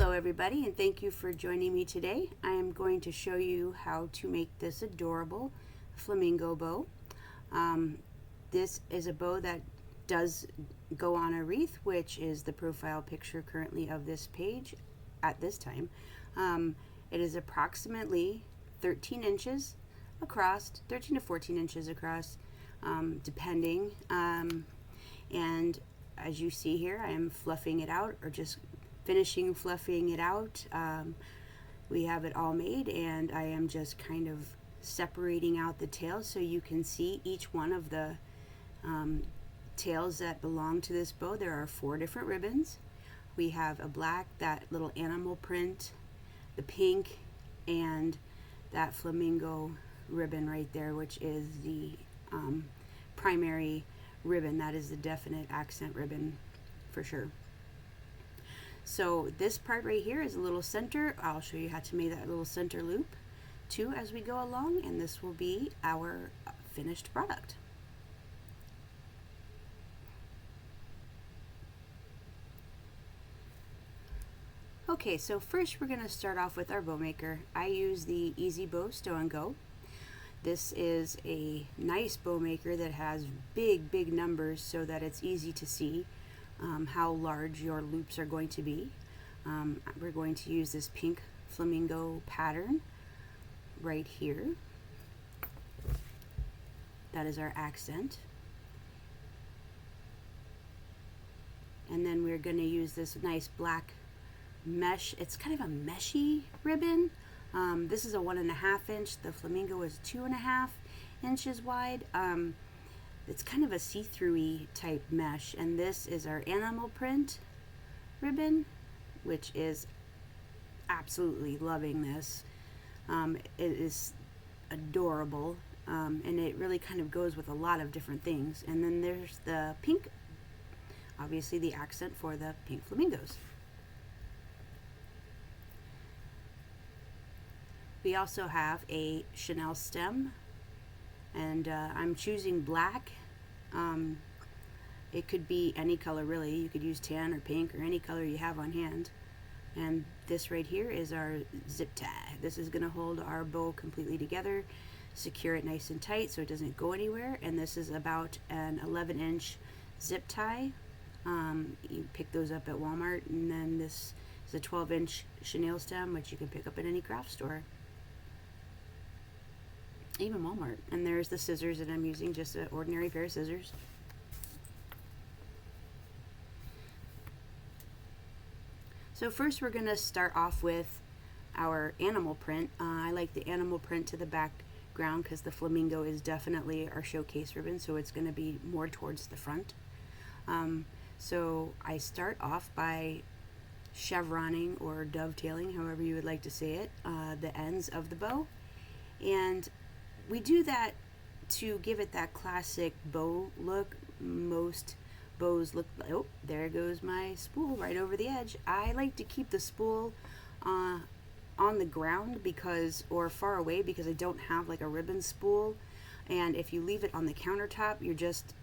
Hello everybody, and thank you for joining me today. I am going to show you how to make this adorable flamingo bow. This is a bow that does go on a wreath, which is the profile picture currently of this page at this time. It is approximately 13 inches across, 13 to 14 inches across, depending. And as you see here, I am fluffing it out, or just finishing fluffing it out. We have it all made, and I am just kind of separating out the tails so you can see each one of the tails that belong to this bow. There are 4 different ribbons. We have a black, that little animal print, the pink, and that flamingo ribbon right there, which is the primary ribbon. That is the definite accent ribbon for sure. So this part right here is a little center. I'll show you how to make that little center loop too as we go along, and this will be our finished product. Okay, so first we're going to start off with our bow maker. I use the Easy Bow Stow and Go. This is a nice bow maker that has big numbers so that it's easy to see how large your loops are going to be. We're going to use this pink flamingo pattern right here. That is our accent. And then we're going to use this nice black mesh. It's kind of a meshy ribbon. This is a 1.5 inch. The flamingo is 2.5 inches wide. It's kind of a see-through-y type mesh, and this is our animal print ribbon, which is absolutely loving this. It is adorable, and it really kind of goes with a lot of different things. And then there's the pink, obviously the accent for the pink flamingos. We also have a chenille stem, and I'm choosing black. It could be any color really. You could use tan or pink or any color you have on hand. And this right here is our zip tie. This is going to hold our bow completely together, secure it nice and tight so it doesn't go anywhere. And this is about an 11-inch zip tie. You pick those up at Walmart. And then this is a 12-inch chenille stem, which you can pick up at any craft store, even Walmart. And there's the scissors that I'm using, just an ordinary pair of scissors. So first we're going to start off with our animal print. I like the animal print to the background because the flamingo is definitely our showcase ribbon, so it's going to be more towards the front. So I start off by chevroning or dovetailing, however you would like to say it, the ends of the bow. And we do that to give it that classic bow look. Most bows look like, oh, there goes my spool right over the edge. I like to keep the spool on the ground or far away, because I don't have like a ribbon spool. And if you leave it on the countertop,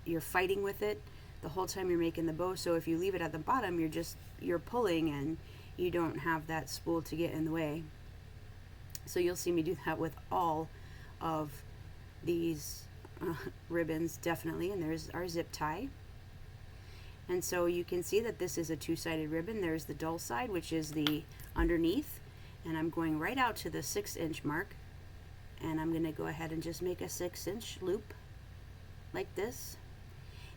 you're fighting with it the whole time you're making the bow. So if you leave it at the bottom, you're pulling, and you don't have that spool to get in the way. So you'll see me do that with all of these ribbons, definitely. And there's our zip tie. And so you can see that this is a 2-sided ribbon. There's the dull side, which is the underneath, and I'm going right out to the 6-inch mark, and I'm going to go ahead and just make a 6-inch loop like this.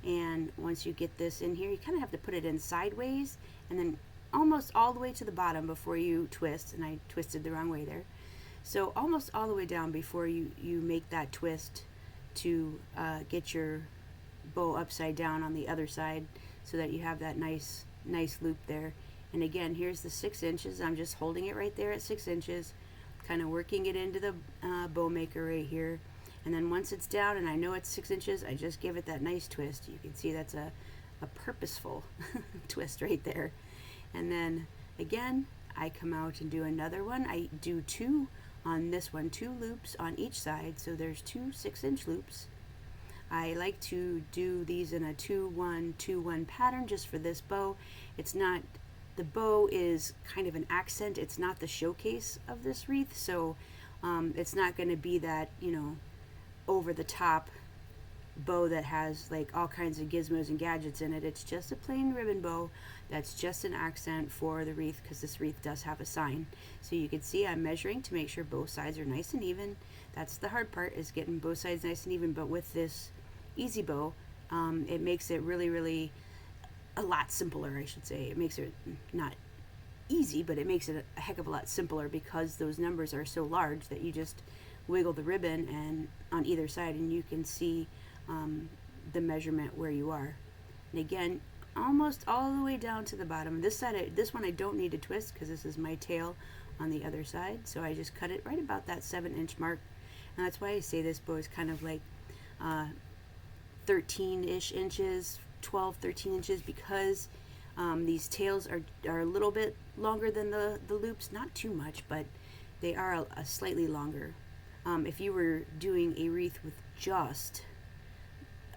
And once you get this in here, you kind of have to put it in sideways and then almost all the way to the bottom before you twist. And I twisted the wrong way there. So almost all the way down before you make that twist to get your bow upside down on the other side, so that you have that nice loop there. And again, here's the 6 inches. I'm just holding it right there at 6 inches, kind of working it into the bow maker right here. And then once it's down and I know it's 6 inches, I just give it that nice twist. You can see that's a purposeful twist right there. And then again, I come out and do another one. I do 2 on this one, 2 loops on each side, so there's 2 6-inch loops. I like to do these in a 2-1-2-1 pattern just for this bow. It's not the bow is kind of an accent. It's not the showcase of this wreath, so it's not going to be that, you know, over the top bow that has like all kinds of gizmos and gadgets in it. It's just a plain ribbon bow that's just an accent for the wreath, because this wreath does have a sign. So you can see I'm measuring to make sure both sides are nice and even. That's the hard part, is getting both sides nice and even. But with this easy bow, it makes it really a lot simpler, I should say. It makes it not easy, but it makes it a heck of a lot simpler, because those numbers are so large that you just wiggle the ribbon and on either side, and you can see the measurement where you are. And again, almost all the way down to the bottom. This side, this one I don't need to twist, because this is my tail on the other side. So I just cut it right about that 7-inch mark, and that's why I say this bow is kind of like 13-ish inches, 12, 13 inches, because these tails are a little bit longer than the loops. Not too much, but they are a slightly longer. If you were doing a wreath with just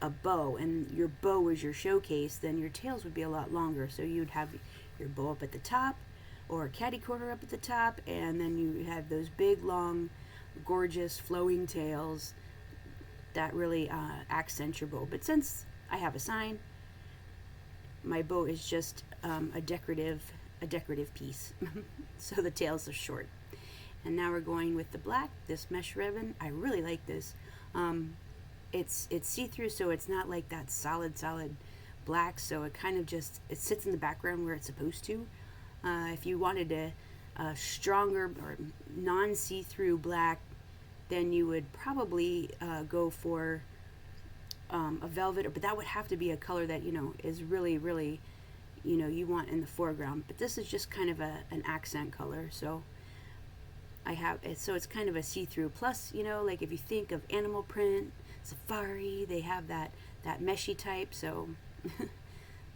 a bow and your bow was your showcase, then your tails would be a lot longer. So you'd have your bow up at the top, or a catty corner up at the top, and then you have those big, long, gorgeous, flowing tails that really accent your bow. But since I have a sign, my bow is just a decorative piece. So the tails are short. And now we're going with the black, this mesh ribbon. I really like this. It's see-through, so it's not like that solid black, so it kind of just, it sits in the background where it's supposed to. If you wanted a stronger or non-see-through black, then you would probably go for a velvet, but that would have to be a color that, you know, is really, you know, you want in the foreground. But this is just kind of an accent color, so I have it, so it's kind of a see-through. Plus, you know, like if you think of animal print, safari, they have that meshy type, so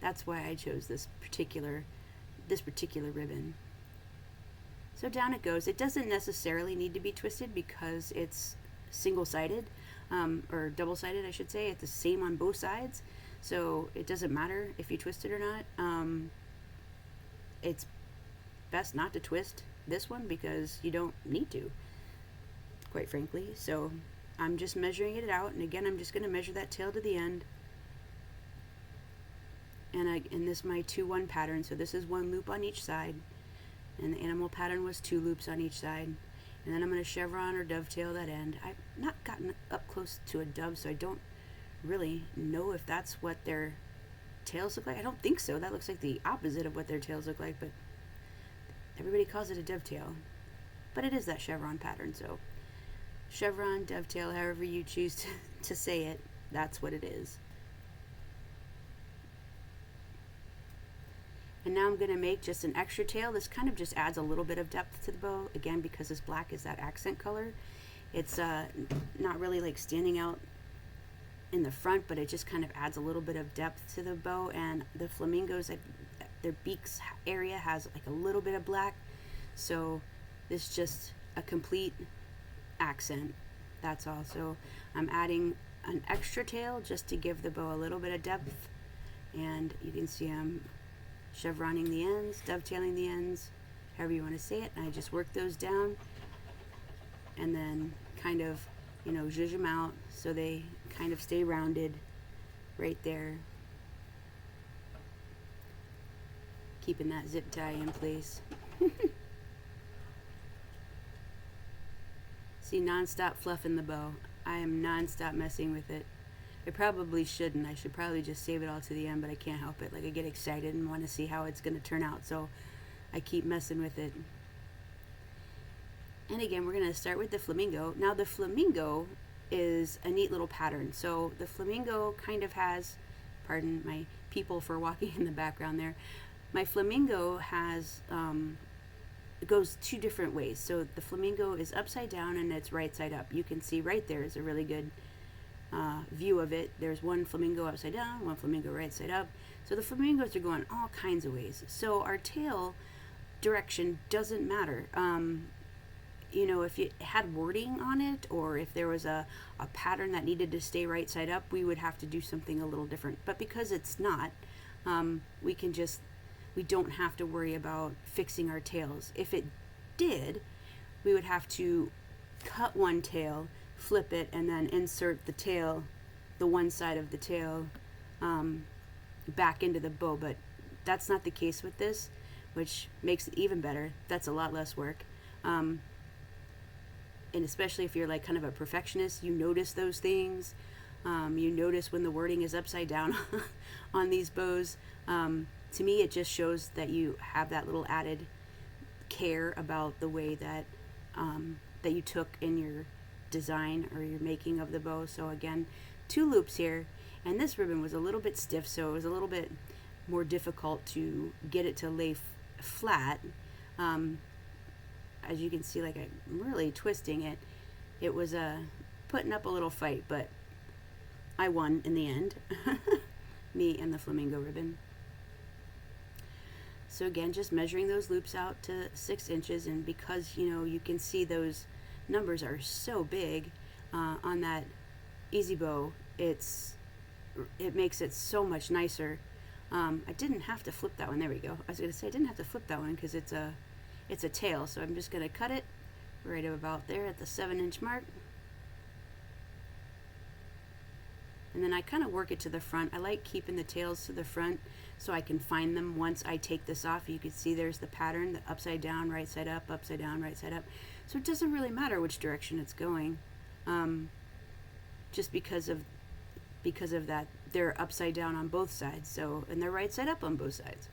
that's why I chose this particular ribbon. So down it goes. It doesn't necessarily need to be twisted, because it's single-sided, or double-sided I should say. It's the same on both sides, so it doesn't matter if you twist it or not. It's best not to twist this one, because you don't need to, quite frankly. So I'm just measuring it out, and again, I'm just going to measure that tail to the end. And this is my 2-1 pattern, so this is 1 loop on each side, and the animal pattern was 2 loops on each side. And then I'm going to chevron or dovetail that end. I've not gotten up close to a dove, so I don't really know if that's what their tails look like. I don't think so. That looks like the opposite of what their tails look like, but everybody calls it a dovetail. But it is that chevron pattern, so chevron, dovetail, however you choose to say it, that's what it is. And now I'm going to make just an extra tail. This kind of just adds a little bit of depth to the bow, again, because this black is that accent color. It's not really like standing out in the front, but it just kind of adds a little bit of depth to the bow. And the flamingos, their beaks area has like a little bit of black, so this is just a complete accent. That's all. So I'm adding an extra tail just to give the bow a little bit of depth, and you can see I'm chevroning the ends, dovetailing the ends, however you want to say it, and I just work those down and then kind of, you know, zhuzh them out so they kind of stay rounded right there, keeping that zip tie in place. See, non-stop fluffing the bow. I am non-stop messing with it. I probably shouldn't. I should probably just save it all to the end, but I can't help it. Like, I get excited and want to see how it's going to turn out, so I keep messing with it. And again, we're going to start with the flamingo. Now, the flamingo is a neat little pattern. So the flamingo kind of has, pardon my people for walking in the background there, my flamingo has, it goes 2 different ways. So the flamingo is upside down and it's right side up. You can see right there is a really good view of it. There's one flamingo upside down, one flamingo right side up. So the flamingos are going all kinds of ways. So our tail direction doesn't matter. You know, if it had wording on it, or if there was a pattern that needed to stay right side up, we would have to do something a little different. But because it's not, we can just we don't have to worry about fixing our tails. If it did, we would have to cut one tail, flip it, and then insert the tail, the one side of the tail, back into the bow. But that's not the case with this, which makes it even better. That's a lot less work. And especially if you're like kind of a perfectionist, you notice those things. You notice when the wording is upside down on these bows. To me, it just shows that you have that little added care about the way that that you took in your design or your making of the bow. So again, 2 loops here, and this ribbon was a little bit stiff, so it was a little bit more difficult to get it to lay flat. As you can see, like I'm really twisting it. It was putting up a little fight, but I won in the end. Me and the Flamingo ribbon. So again, just measuring those loops out to 6 inches, and because you can see those numbers are so big on that easy bow, it makes it so much nicer. I didn't have to flip that one. There we go. I was going to say I didn't have to flip that one because it's a tail, so I'm just going to cut it right about there at the 7-inch mark. And then I kind of work it to the front. I like keeping the tails to the front so I can find them once I take this off. You can see there's the pattern, the upside down, right side up, upside down, right side up. So it doesn't really matter which direction it's going, just because of that they're upside down on both sides. So, and they're right side up on both sides.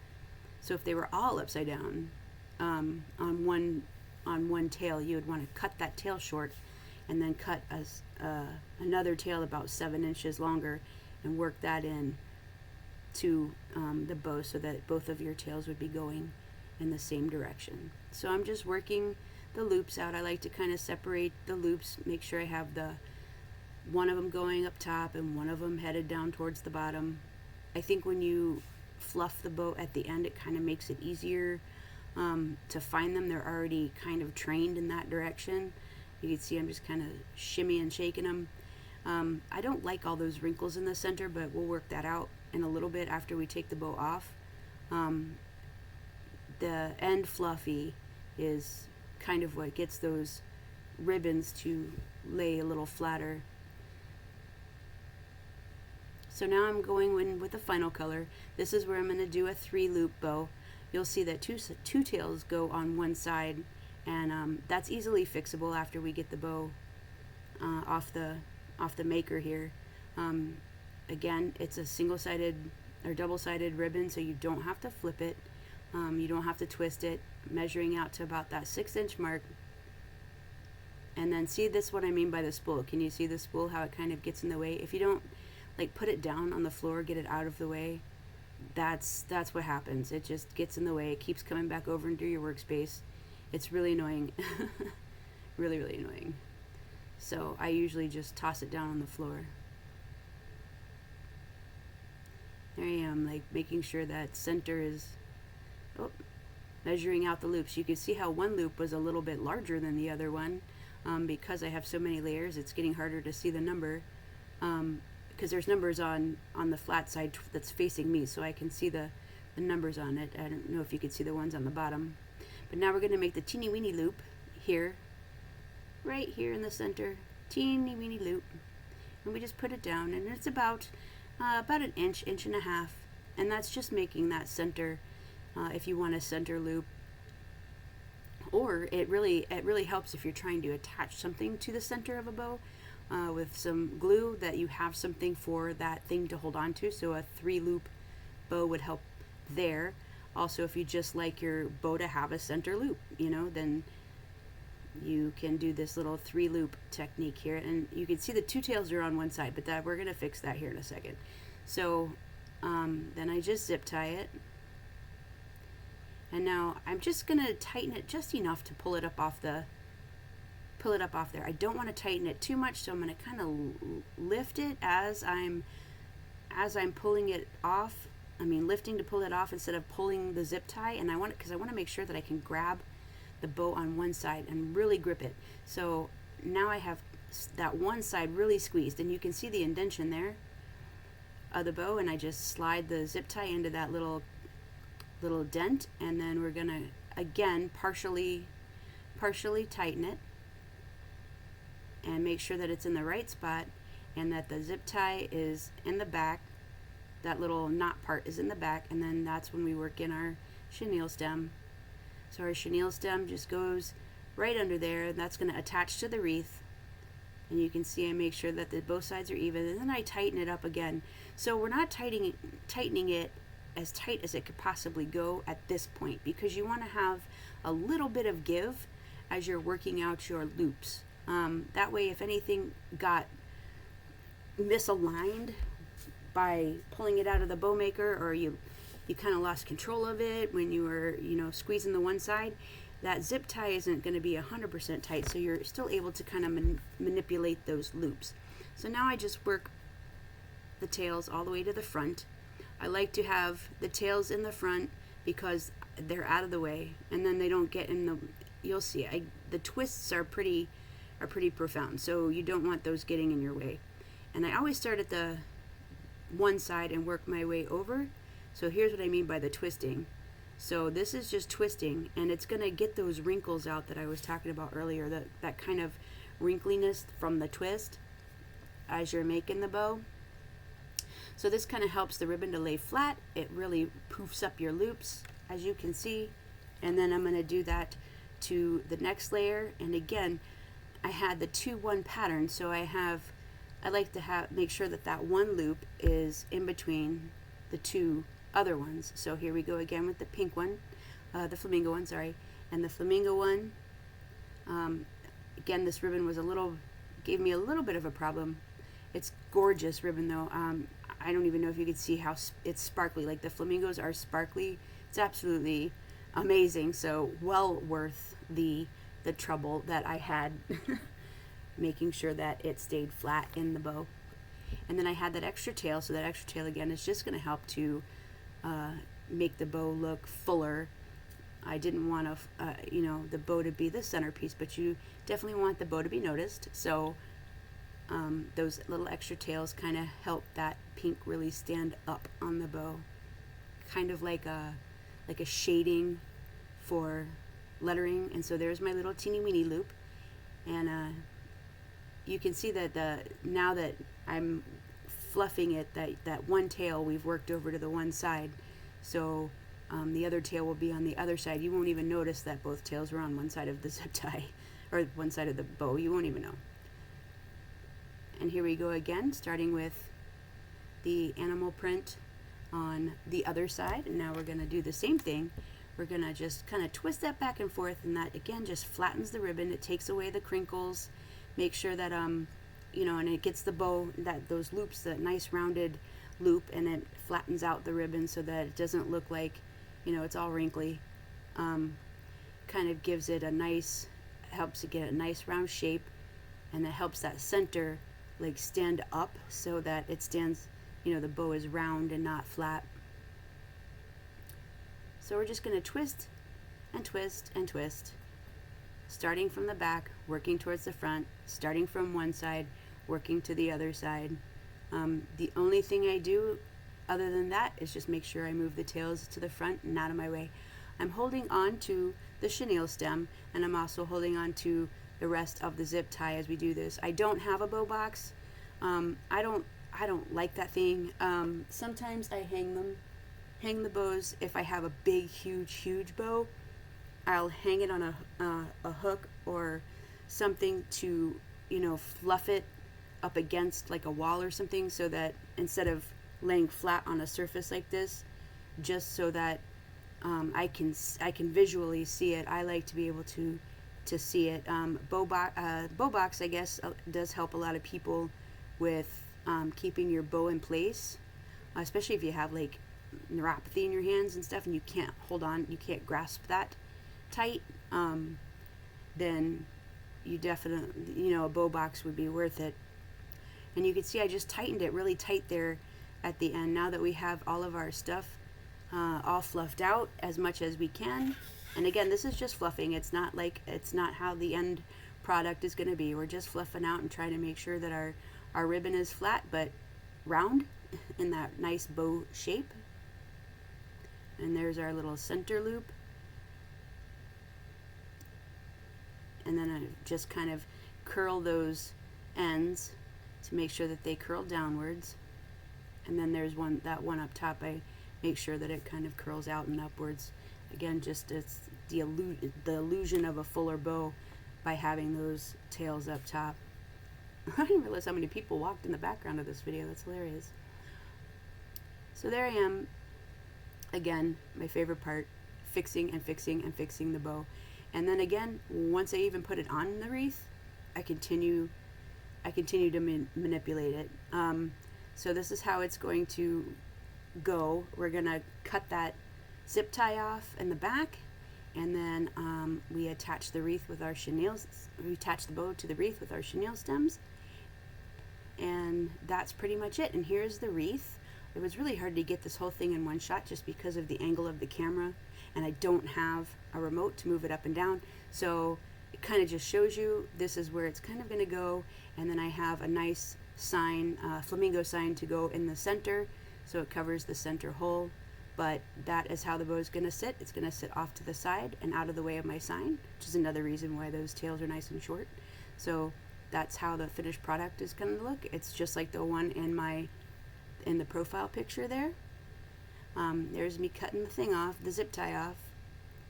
So if they were all upside down on one tail, you would want to cut that tail short and then cut another tail about 7 inches longer and work that in to the bow so that both of your tails would be going in the same direction. So I'm just working the loops out. I like to kind of separate the loops, make sure I have one of them going up top and one of them headed down towards the bottom. I think when you fluff the bow at the end, it kind of makes it easier to find them. They're already kind of trained in that direction. You can see I'm just kind of shimmying and shaking them. I don't like all those wrinkles in the center, but we'll work that out in a little bit after we take the bow off. The end fluffy is kind of what gets those ribbons to lay a little flatter. So now I'm going in with the final color. This is where I'm going to do a 3-loop bow. You'll see that two tails go on one side, and that's easily fixable after we get the bow off the maker here. Again, it's a single-sided or double-sided ribbon, so you don't have to flip it. You don't have to twist it. Measuring out to about that 6-inch mark. And then see, this is what I mean by the spool. Can you see the spool, how it kind of gets in the way? If you don't like put it down on the floor, get it out of the way, that's what happens. It just gets in the way. It keeps coming back over into your workspace. It's really annoying. Really, really annoying. So I usually just toss it down on the floor. There I am, like making sure that center is measuring out the loops. You can see how one loop was a little bit larger than the other one. Because I have so many layers, it's getting harder to see the number. Because there's numbers on the flat side that's facing me, so I can see the numbers on it. I don't know if you could see the ones on the bottom. But now we're going to make the teeny weeny loop here, right here in the center. Teeny weeny loop. And we just put it down, and it's about an inch, inch and a half. And that's just making that center, if you want a center loop. Or it really helps if you're trying to attach something to the center of a bow with some glue, that you have something for that thing to hold on to. So a 3-loop bow would help there. Also, if you just like your bow to have a center loop, then you can do this little 3-loop technique here. And you can see the 2 tails are on one side, but we're going to fix that here in a second. So then I just zip tie it. And now I'm just going to tighten it just enough to pull it up off there. I don't want to tighten it too much, so I'm going to kind of lift it as I'm pulling it off. Lifting to pull it off instead of pulling the zip tie. And I want it because I want to make sure that I can grab the bow on one side and really grip it. So now I have that one side really squeezed, and you can see the indentation there of the bow, and I just slide the zip tie into that little little dent, and then we're gonna again partially tighten it and make sure that it's in the right spot and that the zip tie is in the back. That little knot part is in the back, and then that's when we work in our chenille stem. So our chenille stem just goes right under there, and that's going to attach to the wreath. And you can see I make sure that both sides are even, and then I tighten it up again. So we're not tightening it as tight as it could possibly go at this point, because you want to have a little bit of give as you're working out your loops. That way, if anything got misaligned by pulling it out of the bow maker, or you kind of lost control of it when you were, squeezing the one side, that zip tie isn't going to be 100% tight, so you're still able to kind of manipulate those loops. So now I just work the tails all the way to the front. I like to have the tails in the front because they're out of the way, and then they don't get in the, you'll see, the twists are pretty profound, so you don't want those getting in your way. And I always start at the one side and work my way over. So here's what I mean by the twisting. So this is just twisting, and it's going to get those wrinkles out that I was talking about earlier, that kind of wrinkliness from the twist as you're making the bow. So this kind of helps the ribbon to lay flat. It really poofs up your loops, as you can see. And then I'm going to do that to the next layer. And again, I had the 2-1 pattern, so I like to make sure that one loop is in between the two other ones. So here we go again with the pink one, the flamingo one, sorry, and the flamingo one. Again, this ribbon gave me a little bit of a problem. It's gorgeous ribbon though. I don't even know if you could see how it's sparkly. Like, the flamingos are sparkly. It's absolutely amazing. So well worth the trouble that I had making sure that it stayed flat in the bow. And then I had that extra tail, so that extra tail again is just going to help to make the bow look fuller. I didn't want the bow to be the centerpiece, but you definitely want the bow to be noticed. So those little extra tails kind of help that pink really stand up on the bow, kind of like a shading for lettering. And so there's my little teeny weeny loop, and you can see that now that I'm fluffing it, that one tail we've worked over to the one side, so the other tail will be on the other side. You won't even notice that both tails were on one side of the zip tie or one side of the bow. You won't even know. And here we go again, starting with the animal print on the other side, and now we're going to do the same thing. We're going to just kind of twist that back and forth, and that again just flattens the ribbon. It takes away the crinkles, make sure that and it gets the bow, those loops, that nice rounded loop, and it flattens out the ribbon so that it doesn't look like it's all wrinkly. Kind of gives it helps it get a nice round shape, and it helps that center like stand up so that it stands, the bow is round and not flat. So we're just going to twist and twist and twist, starting from the back, working towards the front, starting from one side, working to the other side. The only thing I do other than that is just make sure I move the tails to the front and out of my way. I'm holding on to the chenille stem, and I'm also holding on to the rest of the zip tie as we do this. I don't have a bow box. I don't like that thing. Sometimes I hang the bows. If I have a big, huge bow, I'll hang it on a hook or something to, fluff it up against like a wall or something, so that instead of laying flat on a surface like this, just so that I can visually see it. I like to be able to see it. Bow box, I guess, does help a lot of people with keeping your bow in place, especially if you have like neuropathy in your hands and stuff, and you can't grasp that tight. Then you definitely, a bow box would be worth it. And you can see I just tightened it really tight there at the end. Now that we have all of our stuff all fluffed out as much as we can, and again, this is just fluffing. It's not how the end product is going to be. We're just fluffing out and trying to make sure that our ribbon is flat but round in that nice bow shape. And there's our little center loop. And then I just kind of curl those ends to make sure that they curl downwards. And then there's that one up top, I make sure that it kind of curls out and upwards. Again, just it's the illusion of a fuller bow by having those tails up top. I didn't realize how many people walked in the background of this video. That's hilarious. So there I am, again, my favorite part, fixing and fixing and fixing the bow. And then again, once I even put it on the wreath, I continue to manipulate it. So this is how it's going to go. We're going to cut that zip tie off in the back, and then we attach the wreath with our chenille. We attach the bow to the wreath with our chenille stems, and that's pretty much it. And here's the wreath. It was really hard to get this whole thing in one shot just because of the angle of the camera, and I don't have a remote to move it up and down. So it kind of just shows you this is where it's kind of going to go, and then I have a nice sign, flamingo sign, to go in the center, so it covers the center hole. But that is how the bow is going to sit. It's going to sit off to the side and out of the way of my sign, which is another reason why those tails are nice and short. So that's how the finished product is going to look. It's just like the one in the profile picture there. There's me cutting the thing off, the zip tie off.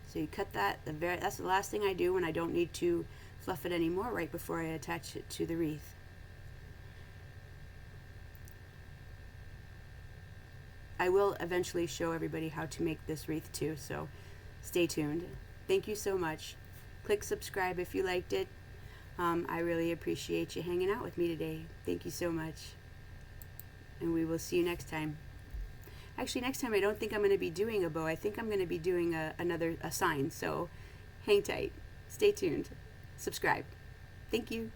So you cut that, that's the last thing I do when I don't need to fluff it anymore, right before I attach it to the wreath. I will eventually show everybody how to make this wreath too, so stay tuned. Thank you so much. Click subscribe if you liked it. I really appreciate you hanging out with me today. Thank you so much. And we will see you next time. Actually, next time I don't think I'm going to be doing a bow. I think I'm going to be doing a sign. So hang tight. Stay tuned. Subscribe. Thank you.